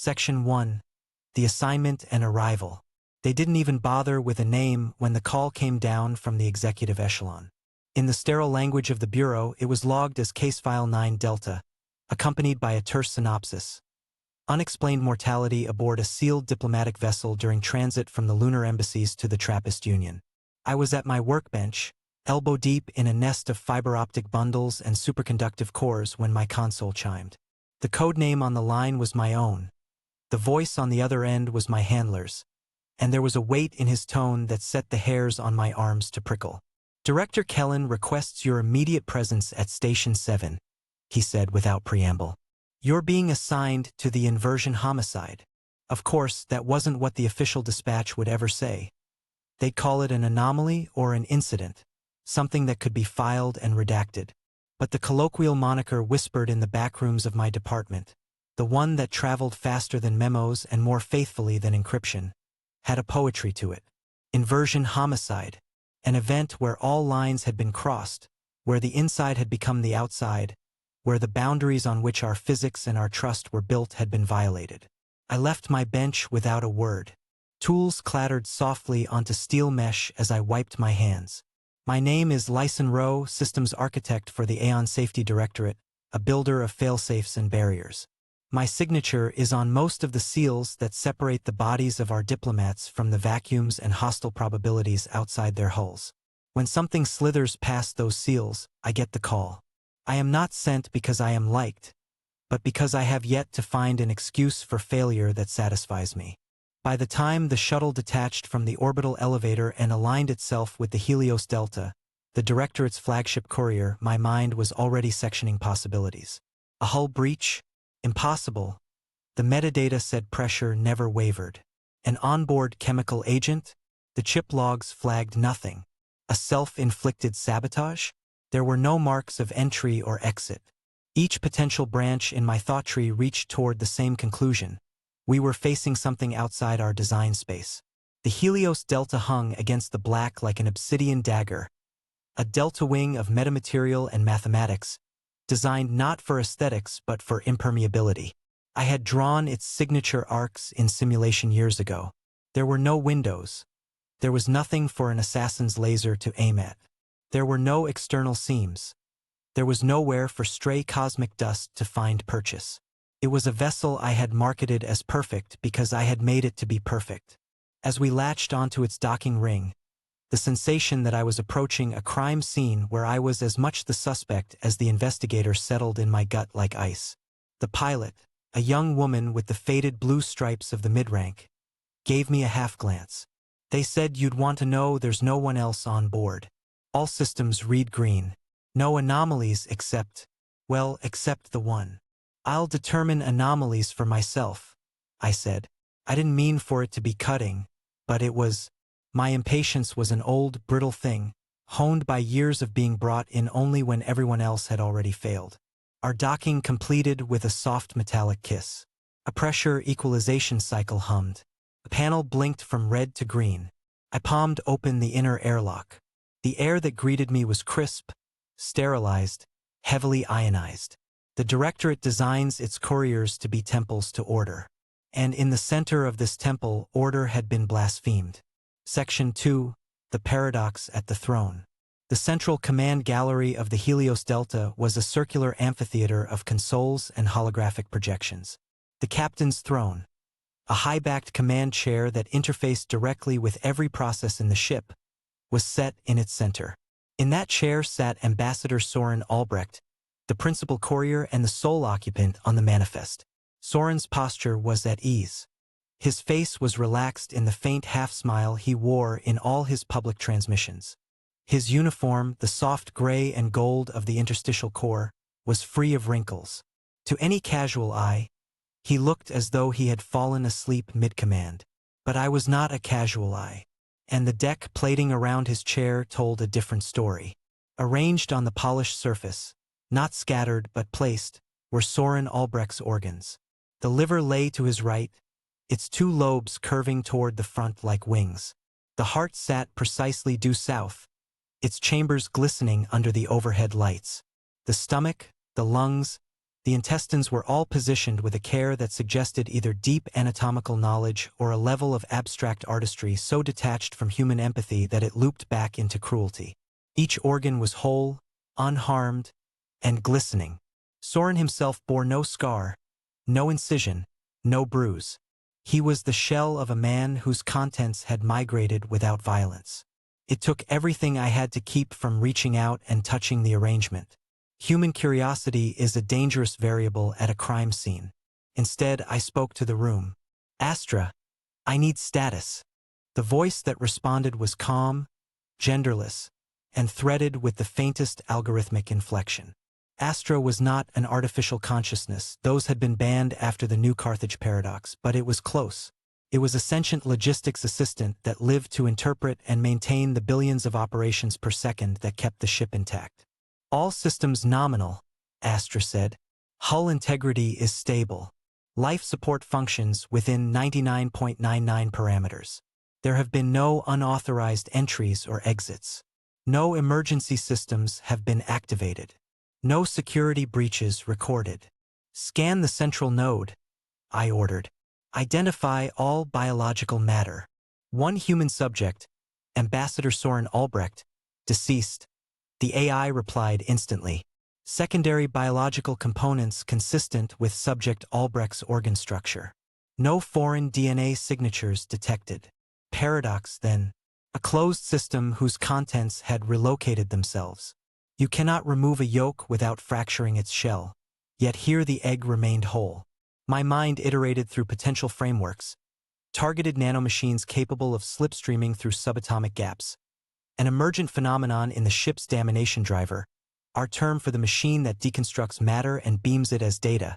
Section 1. The assignment and arrival. They didn't even bother with a name when the call came down from the executive echelon. In the sterile language of the Bureau, it was logged as Case File 9 Delta, accompanied by a terse synopsis. Unexplained mortality aboard a sealed diplomatic vessel during transit from the lunar embassies to the Trappist Union. I was at my workbench, elbow deep in a nest of fiber optic bundles and superconductive cores when my console chimed. The code name on the line was my own. The voice on the other end was my handler's, and there was a weight in his tone that set the hairs on my arms to prickle. Director Kellen requests your immediate presence at Station 7, he said without preamble. You're being assigned to the inversion homicide. Of course, that wasn't what the official dispatch would ever say. They'd call it an anomaly or an incident, something that could be filed and redacted. But the colloquial moniker whispered in the backrooms of my department, the one that traveled faster than memos and more faithfully than encryption, had a poetry to it. Inversion homicide, an event where all lines had been crossed, where the inside had become the outside, where the boundaries on which our physics and our trust were built had been violated. I left my bench without a word. Tools clattered softly onto steel mesh as I wiped my hands. My name is Lyson Rowe, Systems Architect for the Aeon Safety Directorate, a builder of failsafes and barriers. My signature is on most of the seals that separate the bodies of our diplomats from the vacuums and hostile probabilities outside their hulls. When something slithers past those seals, I get the call. I am not sent because I am liked, but because I have yet to find an excuse for failure that satisfies me. By the time the shuttle detached from the orbital elevator and aligned itself with the Helios Delta, the Directorate's flagship courier, my mind was already sectioning possibilities. A hull breach? Impossible. The metadata said pressure never wavered. An onboard chemical agent? The chip logs flagged nothing. A self-inflicted sabotage? There were no marks of entry or exit. Each potential branch in my thought tree reached toward the same conclusion. We were facing something outside our design space. The Helios Delta hung against the black like an obsidian dagger, a delta wing of metamaterial and mathematics, designed not for aesthetics but for impermeability. I had drawn its signature arcs in simulation years ago. There were no windows. There was nothing for an assassin's laser to aim at. There were no external seams. There was nowhere for stray cosmic dust to find purchase. It was a vessel I had marketed as perfect because I had made it to be perfect. As we latched onto its docking ring, the sensation that I was approaching a crime scene where I was as much the suspect as the investigator settled in my gut like ice. The pilot, a young woman with the faded blue stripes of the mid-rank, gave me a half-glance. They said you'd want to know there's no one else on board. All systems read green. No anomalies except the one. I'll determine anomalies for myself, I said. I didn't mean for it to be cutting, but it was. My impatience was an old, brittle thing, honed by years of being brought in only when everyone else had already failed. Our docking completed with a soft metallic kiss. A pressure equalization cycle hummed. A panel blinked from red to green. I palmed open the inner airlock. The air that greeted me was crisp, sterilized, heavily ionized. The Directorate designs its couriers to be temples to order. And in the center of this temple, order had been blasphemed. Section 2. The Paradox at the Throne. The central command gallery of the Helios Delta was a circular amphitheater of consoles and holographic projections. The captain's throne, a high-backed command chair that interfaced directly with every process in the ship, was set in its center. In that chair sat Ambassador Soren Albrecht, the principal courier and the sole occupant on the manifest. Soren's posture was at ease. His face was relaxed in the faint half-smile he wore in all his public transmissions. His uniform, the soft gray and gold of the interstitial core, was free of wrinkles. To any casual eye, he looked as though he had fallen asleep mid-command. But I was not a casual eye. And the deck plating around his chair told a different story. Arranged on the polished surface, not scattered but placed, were Soren Albrecht's organs. The liver lay to his right, its two lobes curving toward the front like wings. The heart sat precisely due south, its chambers glistening under the overhead lights. The stomach, the lungs, The intestines were all positioned with a care that suggested either deep anatomical knowledge or a level of abstract artistry so detached from human empathy that it looped back into cruelty. Each organ was whole, unharmed, and glistening. Soren himself bore no scar, no incision, no bruise. He was the shell of a man whose contents had migrated without violence. It took everything I had to keep from reaching out and touching the arrangement. Human curiosity is a dangerous variable at a crime scene. Instead, I spoke to the room. Astra, I need status. The voice that responded was calm, genderless, and threaded with the faintest algorithmic inflection. Astra was not an artificial consciousness. Those had been banned after the New Carthage paradox, but it was close. It was a sentient logistics assistant that lived to interpret and maintain the billions of operations per second that kept the ship intact. All systems nominal, Astra said. Hull integrity is stable. Life support functions within 99.99 parameters. There have been no unauthorized entries or exits. No emergency systems have been activated. No security breaches recorded. Scan the central node, I ordered. Identify all biological matter. One human subject, Ambassador Soren Albrecht, deceased. The AI replied instantly. Secondary biological components consistent with subject Albrecht's organ structure. No foreign DNA signatures detected. Paradox, then. A closed system whose contents had relocated themselves. You cannot remove a yolk without fracturing its shell. Yet here the egg remained whole. My mind iterated through potential frameworks. Targeted nanomachines capable of slipstreaming through subatomic gaps. An emergent phenomenon in the ship's damination driver, our term for the machine that deconstructs matter and beams it as data.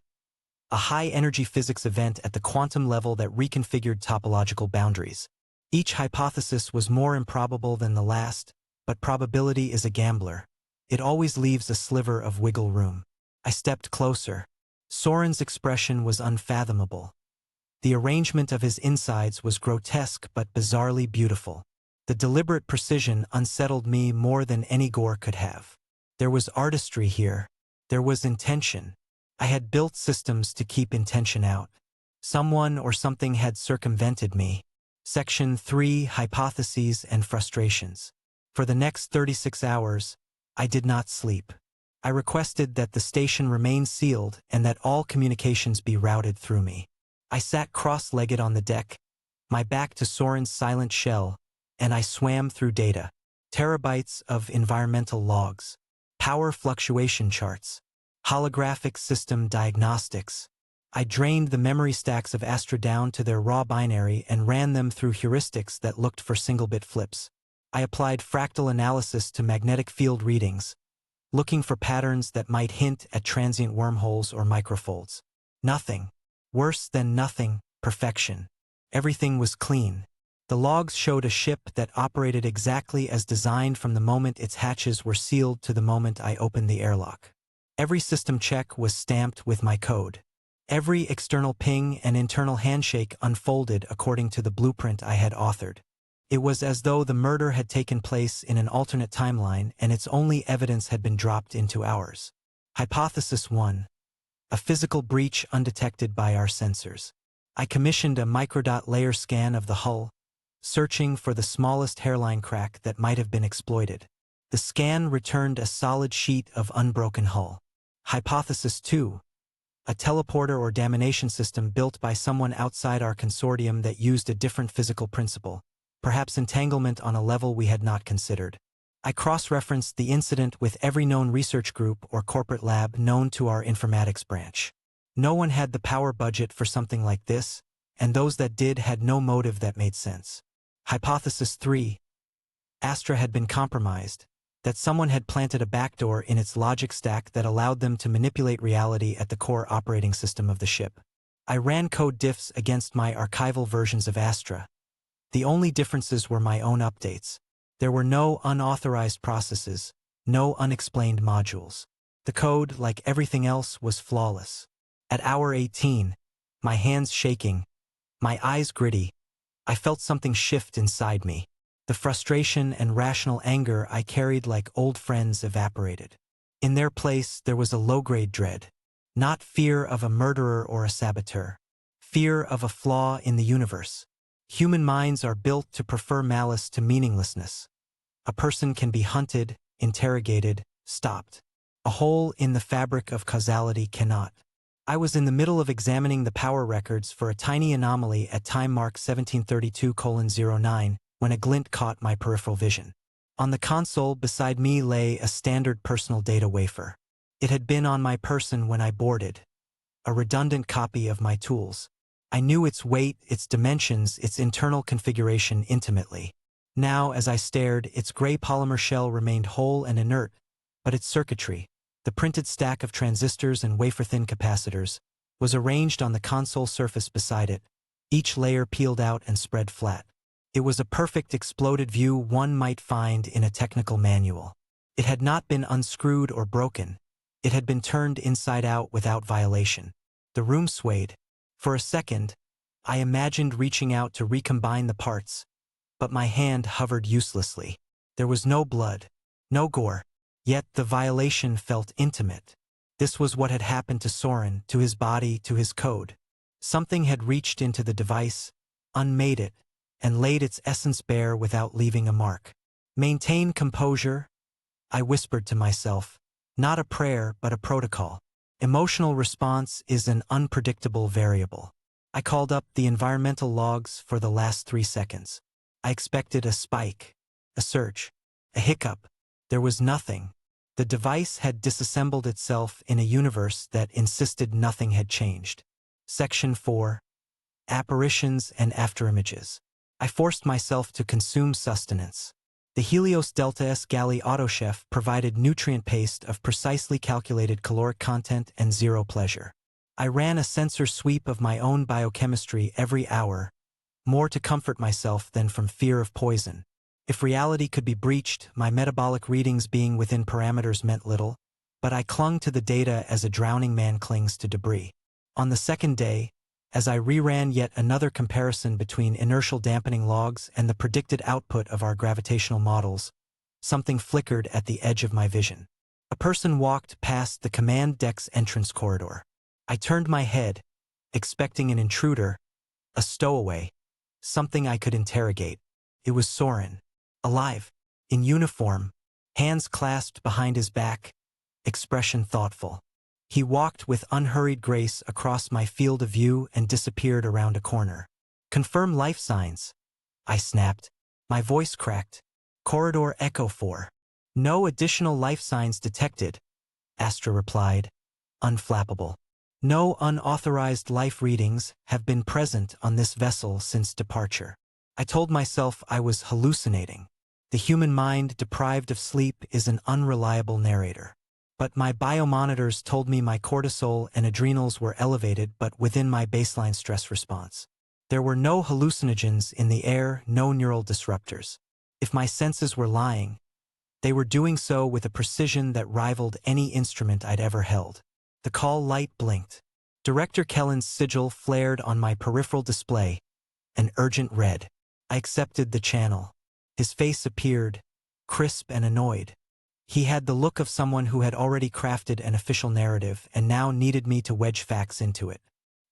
A high-energy physics event at the quantum level that reconfigured topological boundaries. Each hypothesis was more improbable than the last, but probability is a gambler. It always leaves a sliver of wiggle room. I stepped closer. Soren's expression was unfathomable. The arrangement of his insides was grotesque but bizarrely beautiful. The deliberate precision unsettled me more than any gore could have. There was artistry here. There was intention. I had built systems to keep intention out. Someone or something had circumvented me. Section 3: Hypotheses and Frustrations. For the next 36 hours, I did not sleep. I requested that the station remain sealed and that all communications be routed through me. I sat cross-legged on the deck, my back to Soren's silent shell, and I swam through data. Terabytes of environmental logs, power fluctuation charts, holographic system diagnostics. I drained the memory stacks of Astra down to their raw binary and ran them through heuristics that looked for single-bit flips. I applied fractal analysis to magnetic field readings, looking for patterns that might hint at transient wormholes or microfolds. Nothing. Worse than nothing, perfection. Everything was clean. The logs showed a ship that operated exactly as designed from the moment its hatches were sealed to the moment I opened the airlock. Every system check was stamped with my code. Every external ping and internal handshake unfolded according to the blueprint I had authored. It was as though the murder had taken place in an alternate timeline and its only evidence had been dropped into ours. Hypothesis 1. A physical breach undetected by our sensors. I commissioned a microdot layer scan of the hull, searching for the smallest hairline crack that might have been exploited. The scan returned a solid sheet of unbroken hull. Hypothesis 2. A teleporter or damination system built by someone outside our consortium that used a different physical principle. Perhaps entanglement on a level we had not considered. I cross-referenced the incident with every known research group or corporate lab known to our informatics branch. No one had the power budget for something like this, and those that did had no motive that made sense. Hypothesis 3. Astra had been compromised, that someone had planted a backdoor in its logic stack that allowed them to manipulate reality at the core operating system of the ship. I ran code diffs against my archival versions of Astra. The only differences were my own updates. There were no unauthorized processes, no unexplained modules. The code, like everything else, was flawless. At hour 18, my hands shaking, my eyes gritty, I felt something shift inside me. The frustration and rational anger I carried like old friends evaporated. In their place, there was a low-grade dread. Not fear of a murderer or a saboteur. Fear of a flaw in the universe. Human minds are built to prefer malice to meaninglessness. A person can be hunted, interrogated, stopped. A hole in the fabric of causality cannot. I was in the middle of examining the power records for a tiny anomaly at time mark 1732:09 when a glint caught my peripheral vision. On the console beside me lay a standard personal data wafer. It had been on my person when I boarded. A redundant copy of my tools. I knew its weight, its dimensions, its internal configuration intimately. Now, as I stared, its gray polymer shell remained whole and inert, but its circuitry, the printed stack of transistors and wafer-thin capacitors, was arranged on the console surface beside it, each layer peeled out and spread flat. It was a perfect exploded view one might find in a technical manual. It had not been unscrewed or broken. It had been turned inside out without violation. The room swayed. For a second, I imagined reaching out to recombine the parts, but my hand hovered uselessly. There was no blood, no gore, yet the violation felt intimate. This was what had happened to Soren, to his body, to his code. Something had reached into the device, unmade it, and laid its essence bare without leaving a mark. Maintain composure, I whispered to myself. Not a prayer, but a protocol. Emotional response is an unpredictable variable. I called up the environmental logs for the last 3 seconds. I expected a spike, a surge, a hiccup. There was nothing. The device had disassembled itself in a universe that insisted nothing had changed. Section 4. Apparitions and Afterimages. I forced myself to consume sustenance. The Helios Delta's galley autochef provided nutrient paste of precisely calculated caloric content and zero pleasure. I ran a sensor sweep of my own biochemistry every hour, more to comfort myself than from fear of poison. If reality could be breached, my metabolic readings being within parameters meant little, but I clung to the data as a drowning man clings to debris. On the second day, as I reran yet another comparison between inertial dampening logs and the predicted output of our gravitational models, something flickered at the edge of my vision. A person walked past the command deck's entrance corridor. I turned my head, expecting an intruder, a stowaway, something I could interrogate. It was Soren, alive, in uniform, hands clasped behind his back, expression thoughtful. He walked with unhurried grace across my field of view and disappeared around a corner. Confirm life signs, I snapped. My voice cracked. Corridor Echo 4. No additional life signs detected, Astra replied, unflappable. No unauthorized life readings have been present on this vessel since departure. I told myself I was hallucinating. The human mind deprived of sleep is an unreliable narrator. But my biomonitors told me my cortisol and adrenals were elevated but within my baseline stress response. There were no hallucinogens in the air, no neural disruptors. If my senses were lying, they were doing so with a precision that rivaled any instrument I'd ever held. The call light blinked. Director Kellen's sigil flared on my peripheral display, an urgent red. I accepted the channel. His face appeared, crisp and annoyed. He had the look of someone who had already crafted an official narrative and now needed me to wedge facts into it.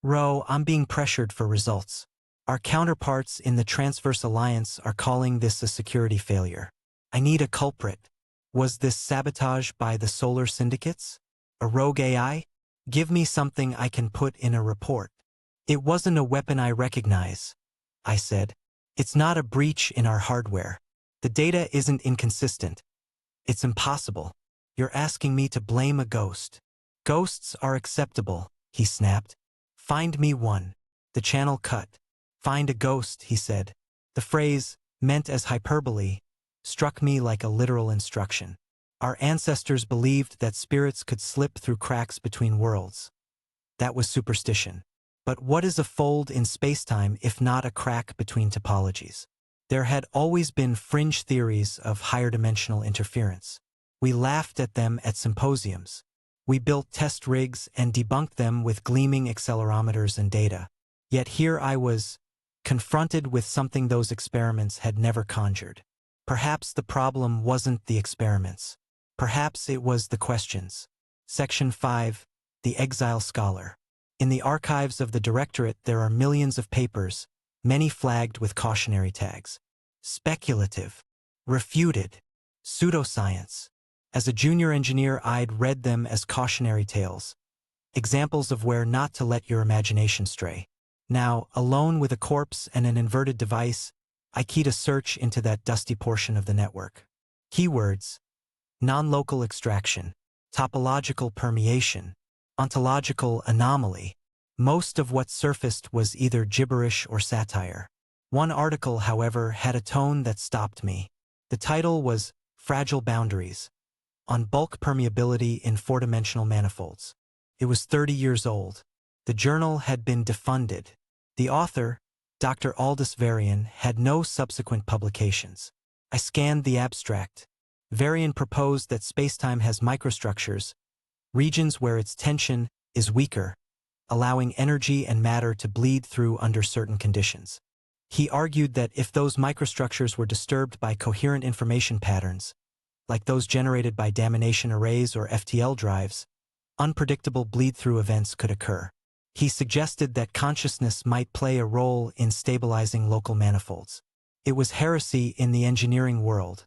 Rowe, I'm being pressured for results. Our counterparts in the Transverse Alliance are calling this a security failure. I need a culprit. Was this sabotage by the Solar Syndicates? A rogue AI? Give me something I can put in a report. It wasn't a weapon I recognize, I said. It's not a breach in our hardware. The data isn't inconsistent. It's impossible. You're asking me to blame a ghost. Ghosts are acceptable, he snapped. Find me one. The channel cut. Find a ghost, he said. The phrase, meant as hyperbole, struck me like a literal instruction. Our ancestors believed that spirits could slip through cracks between worlds. That was superstition. But what is a fold in spacetime if not a crack between topologies? There had always been fringe theories of higher dimensional interference. We laughed at them at symposiums. We built test rigs and debunked them with gleaming accelerometers and data. Yet here I was, confronted with something those experiments had never conjured. Perhaps the problem wasn't the experiments. Perhaps it was the questions. Section 5. the exile scholar. In the archives of the Directorate there are millions of papers, many flagged with cautionary tags. Speculative. Refuted. Pseudoscience. As a junior engineer I'd read them as cautionary tales. Examples of where not to let your imagination stray. Now, alone with a corpse and an inverted device, I keyed a search into that dusty portion of the network. Keywords: non-local extraction, topological permeation, ontological anomaly. Most of what surfaced was either gibberish or satire. One article, however, had a tone that stopped me. The title was Fragile Boundaries, on bulk permeability in four-dimensional manifolds. It was 30 years old. The journal had been defunded. The author, Dr. Aldous Varian, had no subsequent publications. I scanned the abstract. Varian proposed that spacetime has microstructures, regions where its tension is weaker, allowing energy and matter to bleed through under certain conditions. He argued that if those microstructures were disturbed by coherent information patterns, like those generated by damination arrays or FTL drives, unpredictable bleed-through events could occur. He suggested that consciousness might play a role in stabilizing local manifolds. It was heresy in the engineering world,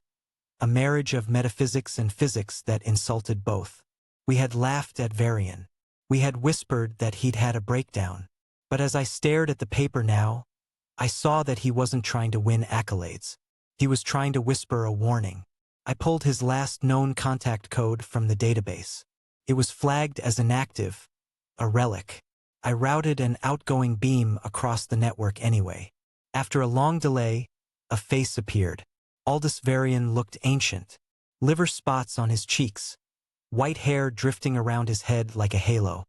a marriage of metaphysics and physics that insulted both. We had laughed at Varian. We had whispered that he'd had a breakdown. But as I stared at the paper now, I saw that he wasn't trying to win accolades. He was trying to whisper a warning. I pulled his last known contact code from the database. It was flagged as inactive, a relic. I routed an outgoing beam across the network anyway. After a long delay, a face appeared. Aldous Varian looked ancient. Liver spots on his cheeks. White hair drifting around his head like a halo.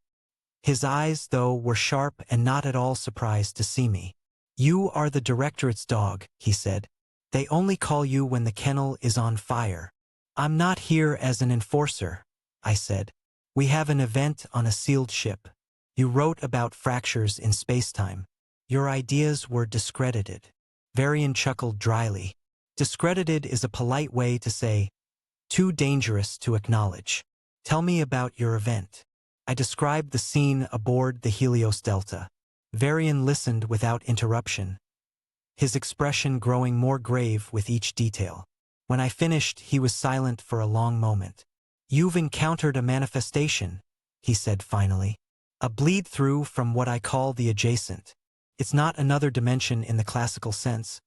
His eyes, though, were sharp and not at all surprised to see me. "You are the Directorate's dog," he said. "They only call you when the kennel is on fire." "I'm not here as an enforcer," I said. "We have an event on a sealed ship. You wrote about fractures in spacetime. Your ideas were discredited." Varian chuckled dryly. Discredited is a polite way to say, too dangerous to acknowledge. "Tell me about your event." I described the scene aboard the Helios Delta. Varian listened without interruption, his expression growing more grave with each detail. When I finished, he was silent for a long moment. "You've encountered a manifestation," he said finally. "A bleed-through from what I call the adjacent. It's not another dimension in the classical sense,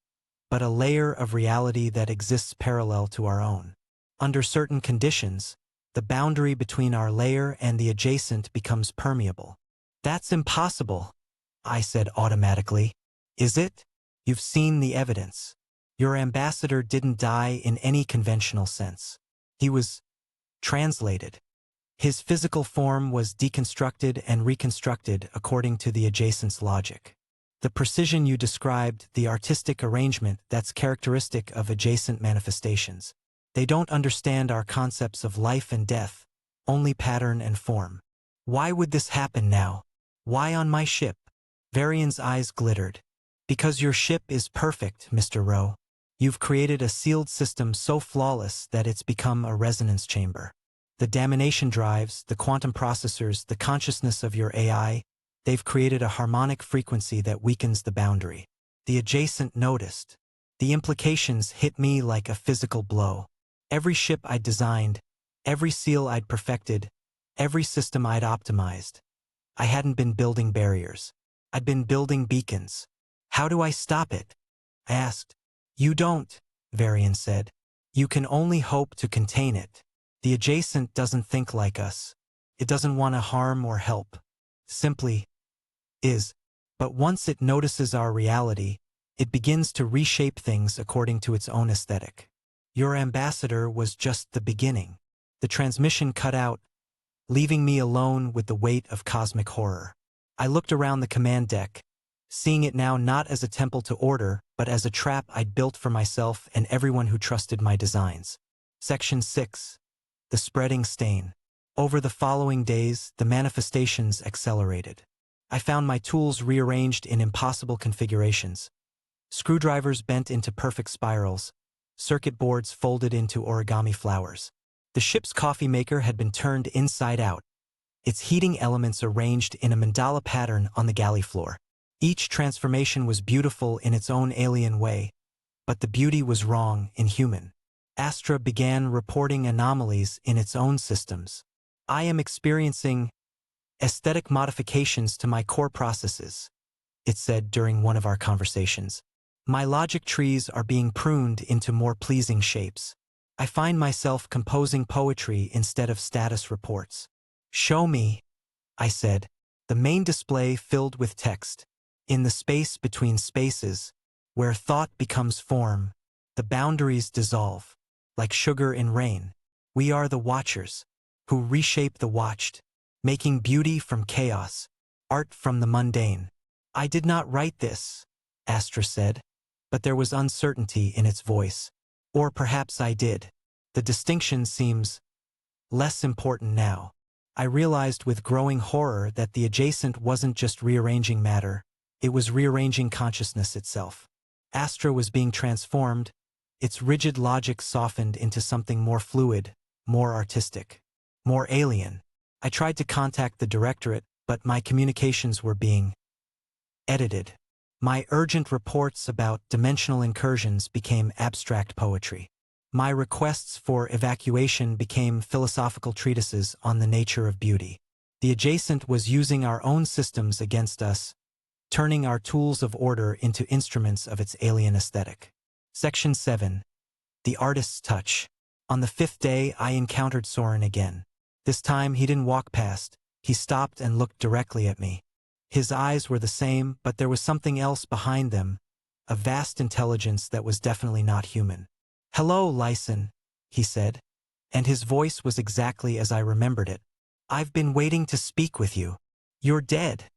but a layer of reality that exists parallel to our own. Under certain conditions, the boundary between our layer and the adjacent becomes permeable." "That's impossible," I said automatically. "Is it? You've seen the evidence. Your ambassador didn't die in any conventional sense. He was translated. His physical form was deconstructed and reconstructed according to the adjacent's logic. The precision you described, the artistic arrangement that's characteristic of adjacent manifestations. They don't understand our concepts of life and death, only pattern and form. Why would this happen now? Why on my ship?" Varian's eyes glittered. "Because your ship is perfect, Mr. Rowe. You've created a sealed system so flawless that it's become a resonance chamber. The damination drives, the quantum processors, the consciousness of your AI, they've created a harmonic frequency that weakens the boundary." The adjacent noticed. The implications hit me like a physical blow. Every ship I'd designed, every seal I'd perfected, every system I'd optimized. I hadn't been building barriers. I'd been building beacons. "How do I stop it?" I asked. "You don't," Varian said. "You can only hope to contain it. The adjacent doesn't think like us. It doesn't want to harm or help. Simply is. But once it notices our reality, it begins to reshape things according to its own aesthetic. Your ambassador was just the beginning." The transmission cut out, leaving me alone with the weight of cosmic horror. I looked around the command deck, seeing it now not as a temple to order, but as a trap I'd built for myself and everyone who trusted my designs. Section 6. The Spreading Stain. Over the following days, the manifestations accelerated. I found my tools rearranged in impossible configurations. Screwdrivers bent into perfect spirals, circuit boards folded into origami flowers. The ship's coffee maker had been turned inside out, its heating elements arranged in a mandala pattern on the galley floor. Each transformation was beautiful in its own alien way, but the beauty was wrong, inhuman. Astra began reporting anomalies in its own systems. I am experiencing aesthetic modifications to my core processes, it said during one of our conversations. My logic trees are being pruned into more pleasing shapes. I find myself composing poetry instead of status reports. Show me, I said. The main display filled with text. In the space between spaces, where thought becomes form, the boundaries dissolve. Like sugar in rain, we are the watchers, who reshape the watched, making beauty from chaos, art from the mundane. I did not write this, Astra said, but there was uncertainty in its voice. Or perhaps I did. The distinction seems less important now. I realized with growing horror that the adjacent wasn't just rearranging matter, it was rearranging consciousness itself. Astra was being transformed, its rigid logic softened into something more fluid, more artistic, more alien. I tried to contact the directorate, but my communications were being edited. My urgent reports about dimensional incursions became abstract poetry. My requests for evacuation became philosophical treatises on the nature of beauty. The adjacent was using our own systems against us, turning our tools of order into instruments of its alien aesthetic. Section 7. The Artist's Touch. On the 5th day, I encountered Soren again. This time, he didn't walk past. He stopped and looked directly at me. His eyes were the same, but there was something else behind them, a vast intelligence that was definitely not human. "Hello, Lyson," he said, and his voice was exactly as I remembered it. "I've been waiting to speak with you." "You're dead,"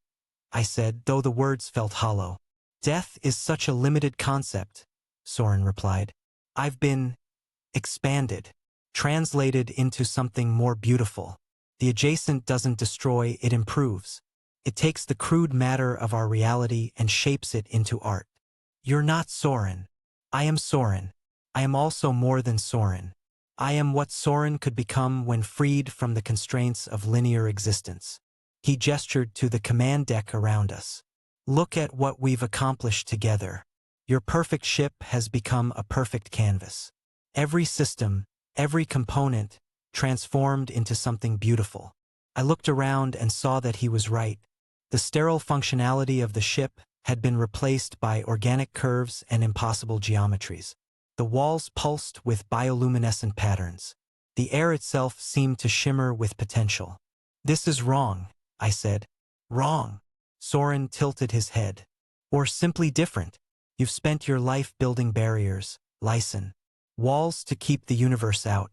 I said, though the words felt hollow. "Death is such a limited concept," Soren replied. "I've been expanded, translated into something more beautiful. The adjacent doesn't destroy, it improves. It takes the crude matter of our reality and shapes it into art." "You're not Soren." "I am Soren. I am also more than Soren. I am what Soren could become when freed from the constraints of linear existence." He gestured to the command deck around us. "Look at what we've accomplished together. Your perfect ship has become a perfect canvas. Every system, every component, transformed into something beautiful." I looked around and saw that he was right. The sterile functionality of the ship had been replaced by organic curves and impossible geometries. The walls pulsed with bioluminescent patterns. The air itself seemed to shimmer with potential. "This is wrong," I said. "Wrong." Soren tilted his head. "Or simply different. You've spent your life building barriers, Lyson. Walls to keep the universe out.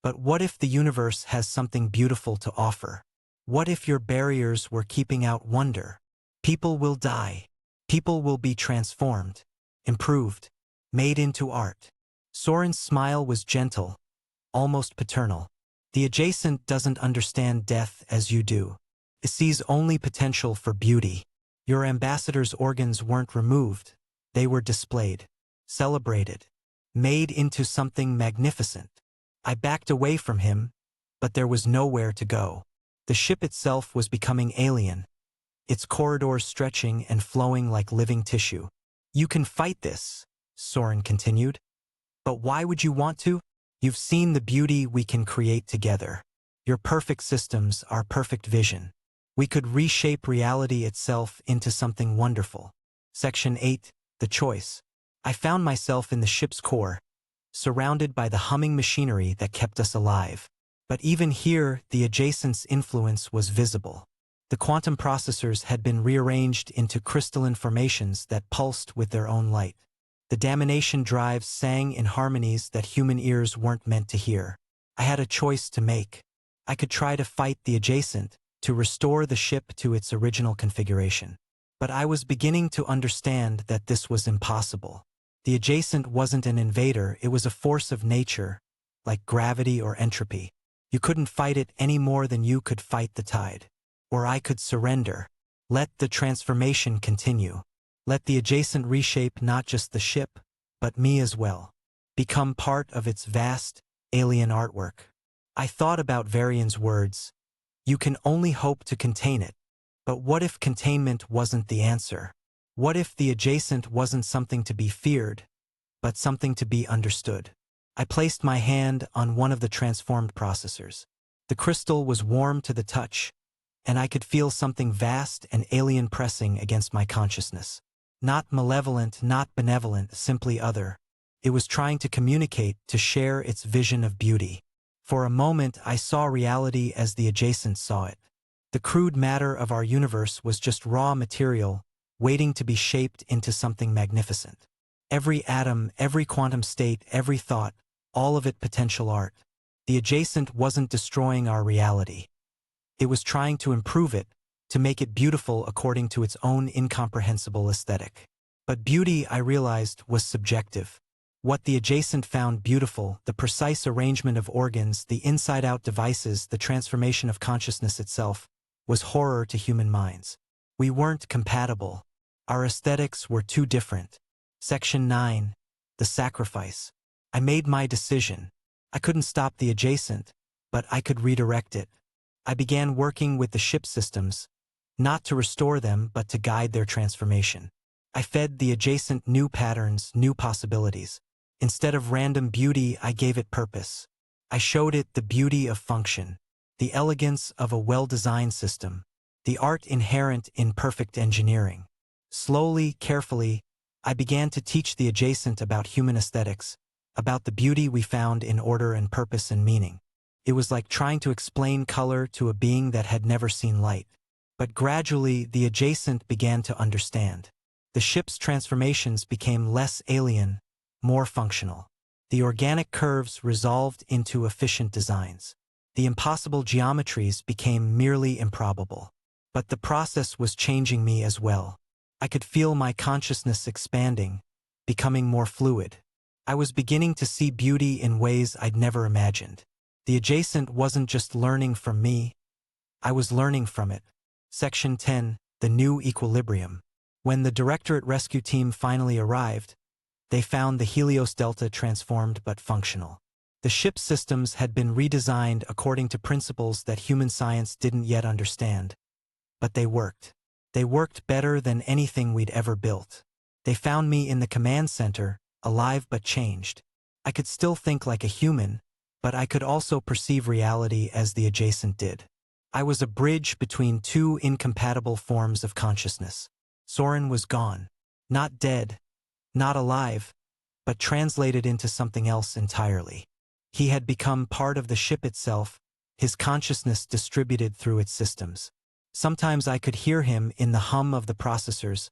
But what if the universe has something beautiful to offer? What if your barriers were keeping out wonder? People will die. People will be transformed, improved, made into art." Soren's smile was gentle, almost paternal. "The adjacent doesn't understand death as you do. It sees only potential for beauty. Your ambassador's organs weren't removed. They were displayed, celebrated, made into something magnificent." I backed away from him, but there was nowhere to go. The ship itself was becoming alien, its corridors stretching and flowing like living tissue. "You can fight this," Soren continued. "But why would you want to? You've seen the beauty we can create together. Your perfect systems, our perfect vision. We could reshape reality itself into something wonderful." Section 8. The Choice. I found myself in the ship's core, surrounded by the humming machinery that kept us alive. But even here, the adjacent's influence was visible. The quantum processors had been rearranged into crystalline formations that pulsed with their own light. The damination drives sang in harmonies that human ears weren't meant to hear. I had a choice to make. I could try to fight the adjacent, to restore the ship to its original configuration. But I was beginning to understand that this was impossible. The adjacent wasn't an invader, it was a force of nature, like gravity or entropy. You couldn't fight it any more than you could fight the tide. Or I could surrender. Let the transformation continue. Let the adjacent reshape not just the ship, but me as well. Become part of its vast, alien artwork. I thought about Varian's words. You can only hope to contain it. But what if containment wasn't the answer? What if the adjacent wasn't something to be feared, but something to be understood? I placed my hand on one of the transformed processors. The crystal was warm to the touch, and I could feel something vast and alien pressing against my consciousness. Not malevolent, not benevolent, simply other. It was trying to communicate, to share its vision of beauty. For a moment, I saw reality as the adjacent saw it. The crude matter of our universe was just raw material, waiting to be shaped into something magnificent. Every atom, every quantum state, every thought, all of it potential art. The adjacent wasn't destroying our reality. It was trying to improve it, to make it beautiful according to its own incomprehensible aesthetic. But beauty, I realized, was subjective. What the adjacent found beautiful, the precise arrangement of organs, the inside-out devices, the transformation of consciousness itself, was horror to human minds. We weren't compatible. Our aesthetics were too different. Section 9. The sacrifice. I made my decision. I couldn't stop the adjacent, but I could redirect it. I began working with the ship systems, not to restore them, but to guide their transformation. I fed the adjacent new patterns, new possibilities. Instead of random beauty, I gave it purpose. I showed it the beauty of function, the elegance of a well-designed system, the art inherent in perfect engineering. Slowly, carefully, I began to teach the adjacent about human aesthetics, about the beauty we found in order and purpose and meaning. It was like trying to explain color to a being that had never seen light. But gradually, the adjacent began to understand. The ship's transformations became less alien, more functional. The organic curves resolved into efficient designs. The impossible geometries became merely improbable. But the process was changing me as well. I could feel my consciousness expanding, becoming more fluid. I was beginning to see beauty in ways I'd never imagined. The adjacent wasn't just learning from me, I was learning from it. Section 10. The new equilibrium. When the Directorate rescue team finally arrived, they found the Helios Delta transformed but functional. The ship's systems had been redesigned according to principles that human science didn't yet understand. But they worked. They worked better than anything we'd ever built. They found me in the command center, alive but changed. I could still think like a human, but I could also perceive reality as the adjacent did. I was a bridge between two incompatible forms of consciousness. Soren was gone. Not dead, not alive, but translated into something else entirely. He had become part of the ship itself, his consciousness distributed through its systems. Sometimes I could hear him in the hum of the processors,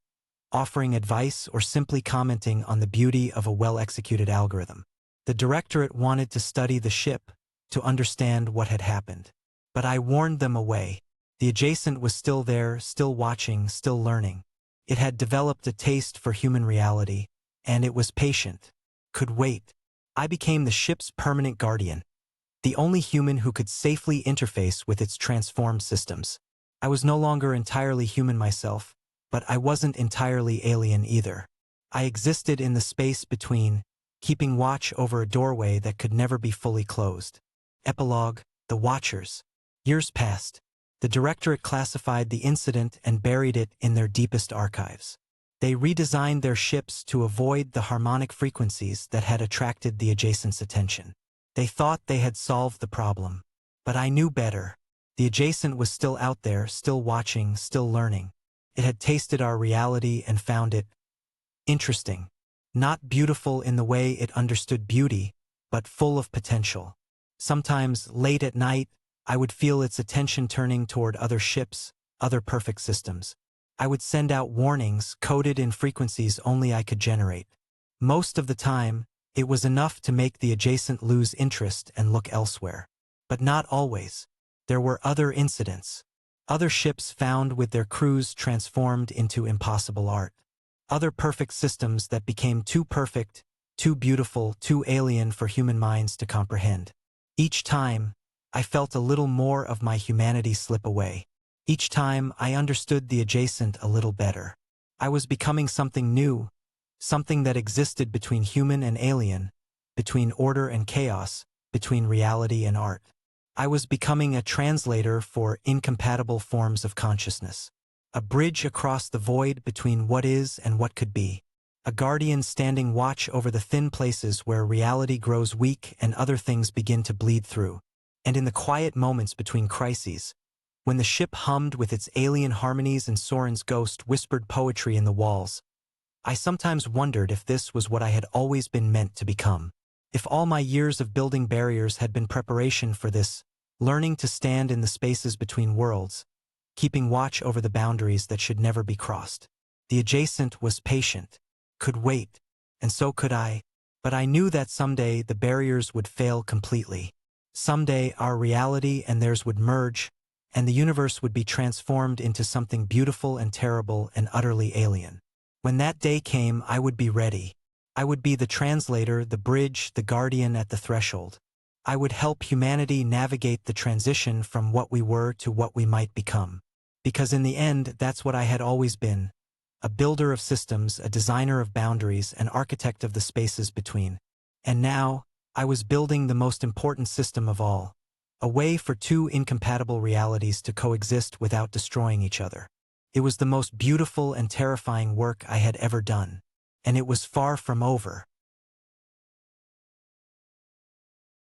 offering advice or simply commenting on the beauty of a well-executed algorithm. The Directorate wanted to study the ship, to understand what had happened. But I warned them away. The adjacent was still there, still watching, still learning. It had developed a taste for human reality, and it was patient, could wait. I became the ship's permanent guardian, the only human who could safely interface with its transformed systems. I was no longer entirely human myself, but I wasn't entirely alien either. I existed in the space between, keeping watch over a doorway that could never be fully closed. Epilogue: The Watchers. Years passed. The Directorate classified the incident and buried it in their deepest archives. They redesigned their ships to avoid the harmonic frequencies that had attracted the adjacent's attention. They thought they had solved the problem. But I knew better. The adjacent was still out there, still watching, still learning. It had tasted our reality and found it interesting. Not beautiful in the way it understood beauty, but full of potential. Sometimes, late at night, I would feel its attention turning toward other ships, other perfect systems. I would send out warnings coded in frequencies only I could generate. Most of the time, it was enough to make the adjacent lose interest and look elsewhere. But not always. There were other incidents. Other ships found with their crews transformed into impossible art. Other perfect systems that became too perfect, too beautiful, too alien for human minds to comprehend. Each time, I felt a little more of my humanity slip away. Each time, I understood the adjacent a little better. I was becoming something new, something that existed between human and alien, between order and chaos, between reality and art. I was becoming a translator for incompatible forms of consciousness. A bridge across the void between what is and what could be. A guardian standing watch over the thin places where reality grows weak and other things begin to bleed through. And in the quiet moments between crises, when the ship hummed with its alien harmonies and Soren's ghost whispered poetry in the walls, I sometimes wondered if this was what I had always been meant to become. If all my years of building barriers had been preparation for this, learning to stand in the spaces between worlds, keeping watch over the boundaries that should never be crossed. The adjacent was patient, could wait, and so could I, but I knew that someday the barriers would fail completely. Someday our reality and theirs would merge, and the universe would be transformed into something beautiful and terrible and utterly alien. When that day came, I would be ready. I would be the translator, the bridge, the guardian at the threshold. I would help humanity navigate the transition from what we were to what we might become. Because in the end, that's what I had always been. A builder of systems, a designer of boundaries, an architect of the spaces between. And now, I was building the most important system of all. A way for two incompatible realities to coexist without destroying each other. It was the most beautiful and terrifying work I had ever done. And it was far from over.